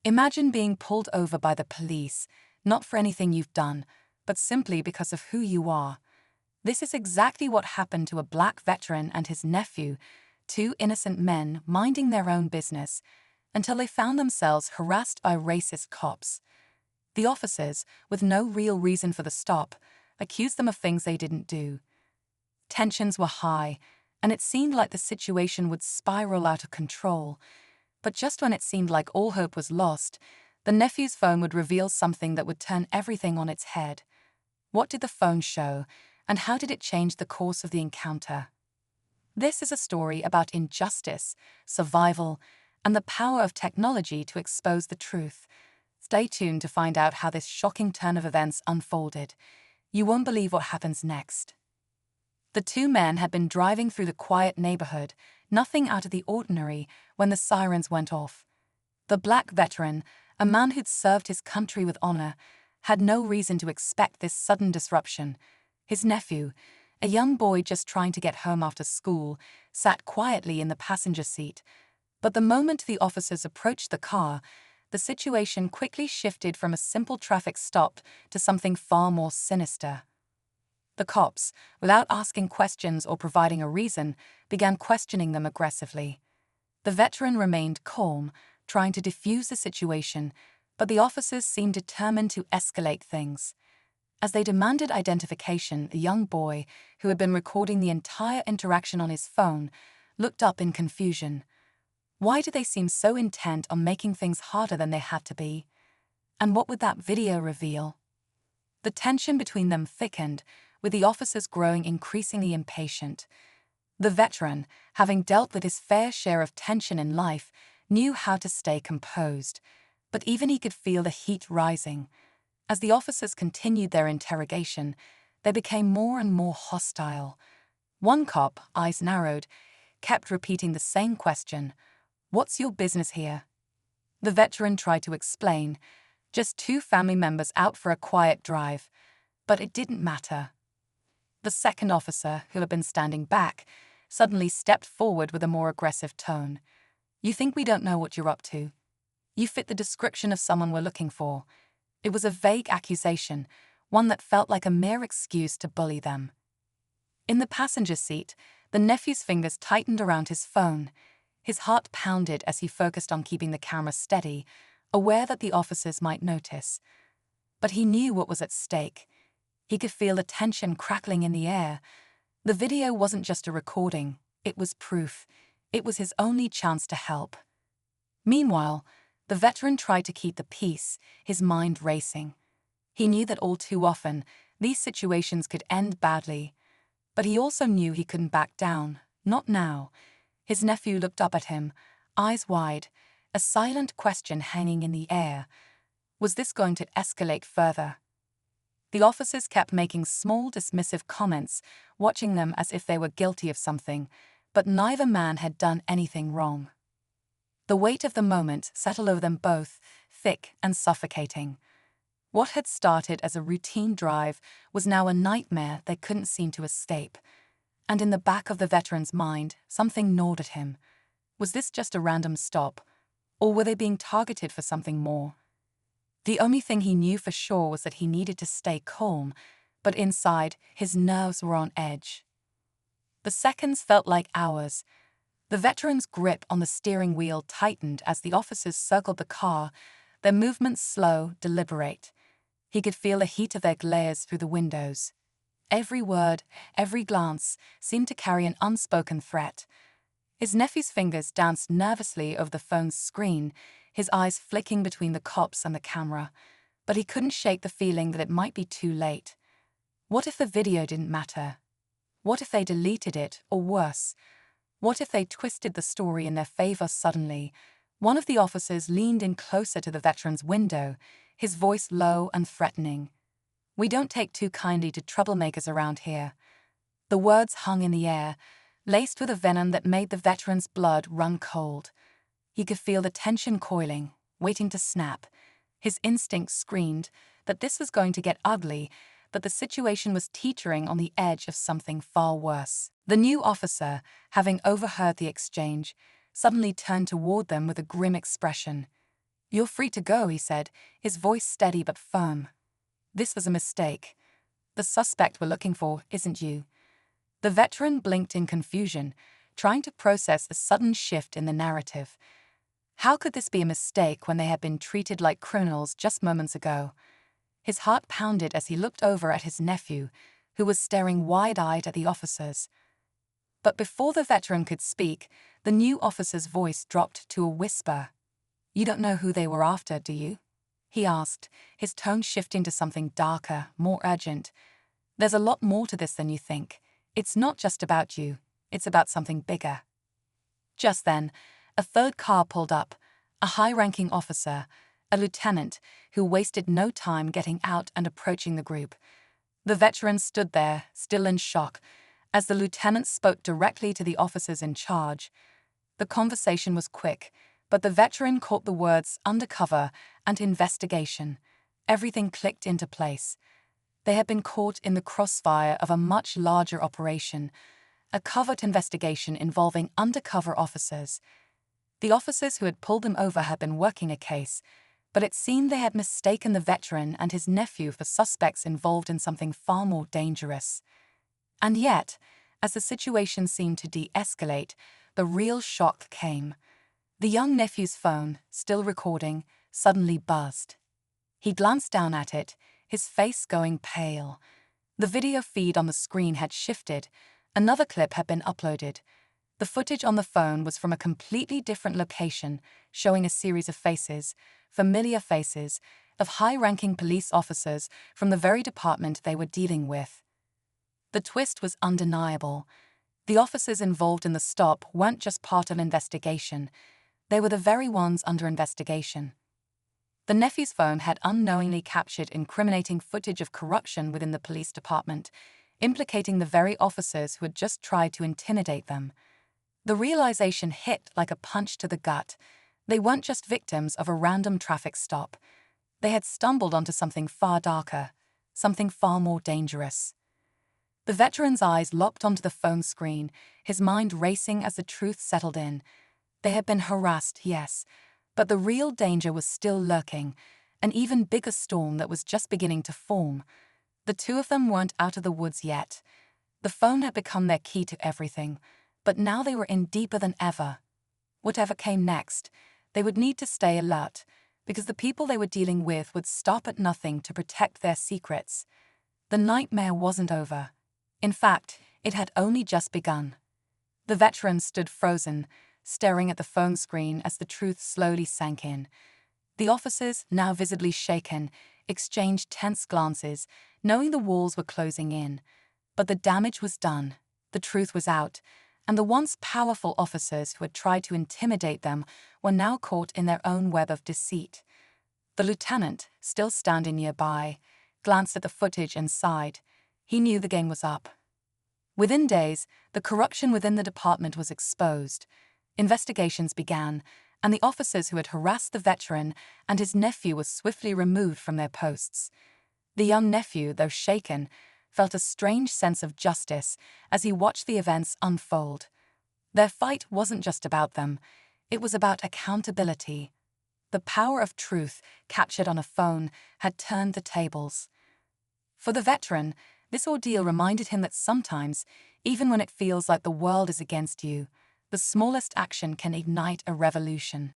Imagine being pulled over by the police, not for anything you've done, but simply because of who you are. This is exactly what happened to a black veteran and his nephew, two innocent men minding their own business, until they found themselves harassed by racist cops. The officers, with no real reason for the stop, accused them of things they didn't do. Tensions were high, and it seemed like the situation would spiral out of control. But just when it seemed like all hope was lost, the nephew's phone would reveal something that would turn everything on its head. What did the phone show, and how did it change the course of the encounter? This is a story about injustice, survival, and the power of technology to expose the truth. Stay tuned to find out how this shocking turn of events unfolded. You won't believe what happens next. The two men had been driving through the quiet neighborhood, nothing out of the ordinary, when the sirens went off. The black veteran, a man who'd served his country with honor, had no reason to expect this sudden disruption. His nephew, a young boy just trying to get home after school, sat quietly in the passenger seat. But the moment the officers approached the car, the situation quickly shifted from a simple traffic stop to something far more sinister. The cops, without asking questions or providing a reason, began questioning them aggressively. The veteran remained calm, trying to defuse the situation, but the officers seemed determined to escalate things. As they demanded identification, a young boy, who had been recording the entire interaction on his phone, looked up in confusion. Why did they seem so intent on making things harder than they had to be? And what would that video reveal? The tension between them thickened, with the officers growing increasingly impatient. The veteran, having dealt with his fair share of tension in life, knew how to stay composed, but even he could feel the heat rising. As the officers continued their interrogation, they became more and more hostile. One cop, eyes narrowed, kept repeating the same question, "What's your business here?" The veteran tried to explain, just two family members out for a quiet drive, but it didn't matter. The second officer, who had been standing back, suddenly stepped forward with a more aggressive tone. "You think we don't know what you're up to? You fit the description of someone we're looking for." It was a vague accusation, one that felt like a mere excuse to bully them. In the passenger seat, the nephew's fingers tightened around his phone. His heart pounded as he focused on keeping the camera steady, aware that the officers might notice. But he knew what was at stake. He could feel the tension crackling in the air. The video wasn't just a recording, it was proof. It was his only chance to help. Meanwhile, the veteran tried to keep the peace, his mind racing. He knew that all too often, these situations could end badly. But he also knew he couldn't back down, not now. His nephew looked up at him, eyes wide, a silent question hanging in the air. Was this going to escalate further? The officers kept making small, dismissive comments, watching them as if they were guilty of something, but neither man had done anything wrong. The weight of the moment settled over them both, thick and suffocating. What had started as a routine drive was now a nightmare they couldn't seem to escape. And in the back of the veteran's mind, something gnawed at him. Was this just a random stop, or were they being targeted for something more? The only thing he knew for sure was that he needed to stay calm, but inside, his nerves were on edge. The seconds felt like hours. The veteran's grip on the steering wheel tightened as the officers circled the car, their movements slow, deliberate. He could feel the heat of their glares through the windows. Every word, every glance seemed to carry an unspoken threat. His nephew's fingers danced nervously over the phone's screen, his eyes flicking between the cops and the camera, but he couldn't shake the feeling that it might be too late. What if the video didn't matter? What if they deleted it, or worse? What if they twisted the story in their favor suddenly? One of the officers leaned in closer to the veteran's window, his voice low and threatening. "We don't take too kindly to troublemakers around here." The words hung in the air, laced with a venom that made the veteran's blood run cold. He could feel the tension coiling, waiting to snap. His instinct screamed that this was going to get ugly, that the situation was teetering on the edge of something far worse. The new officer, having overheard the exchange, suddenly turned toward them with a grim expression. "You're free to go," he said, his voice steady but firm. "This was a mistake. The suspect we're looking for isn't you." The veteran blinked in confusion, trying to process the sudden shift in the narrative. How could this be a mistake when they had been treated like criminals just moments ago? His heart pounded as he looked over at his nephew, who was staring wide-eyed at the officers. But before the veteran could speak, the new officer's voice dropped to a whisper. "You don't know who they were after, do you?" he asked, his tone shifting to something darker, more urgent. "There's a lot more to this than you think. It's not just about you, it's about something bigger." Just then, a third car pulled up, a high-ranking officer, a lieutenant, who wasted no time getting out and approaching the group. The veteran stood there, still in shock, as the lieutenant spoke directly to the officers in charge. The conversation was quick, but the veteran caught the words undercover and investigation. Everything clicked into place. They had been caught in the crossfire of a much larger operation, a covert investigation involving undercover officers. The officers who had pulled them over had been working a case, but it seemed they had mistaken the veteran and his nephew for suspects involved in something far more dangerous. And yet, as the situation seemed to de-escalate, the real shock came. The young nephew's phone, still recording, suddenly buzzed. He glanced down at it, his face going pale. The video feed on the screen had shifted. Another clip had been uploaded. The footage on the phone was from a completely different location, showing a series of faces, familiar faces, of high-ranking police officers from the very department they were dealing with. The twist was undeniable. The officers involved in the stop weren't just part of an investigation. They were the very ones under investigation. The nephew's phone had unknowingly captured incriminating footage of corruption within the police department, implicating the very officers who had just tried to intimidate them. The realization hit like a punch to the gut. They weren't just victims of a random traffic stop. They had stumbled onto something far darker, something far more dangerous. The veteran's eyes locked onto the phone screen, his mind racing as the truth settled in. They had been harassed, yes, but the real danger was still lurking, an even bigger storm that was just beginning to form. The two of them weren't out of the woods yet. The phone had become their key to everything, but now they were in deeper than ever. Whatever came next, they would need to stay alert, because the people they were dealing with would stop at nothing to protect their secrets. The nightmare wasn't over. In fact, it had only just begun. The veteran stood frozen, staring at the phone screen as the truth slowly sank in. The officers, now visibly shaken, exchanged tense glances, knowing the walls were closing in. But the damage was done, the truth was out, and the once powerful officers who had tried to intimidate them were now caught in their own web of deceit. The lieutenant, still standing nearby, glanced at the footage and sighed. He knew the game was up. Within days, the corruption within the department was exposed. Investigations began, and the officers who had harassed the veteran and his nephew were swiftly removed from their posts. The young nephew, though shaken, felt a strange sense of justice as he watched the events unfold. Their fight wasn't just about them, it was about accountability. The power of truth, captured on a phone, had turned the tables. For the veteran, this ordeal reminded him that sometimes, even when it feels like the world is against you, the smallest action can ignite a revolution.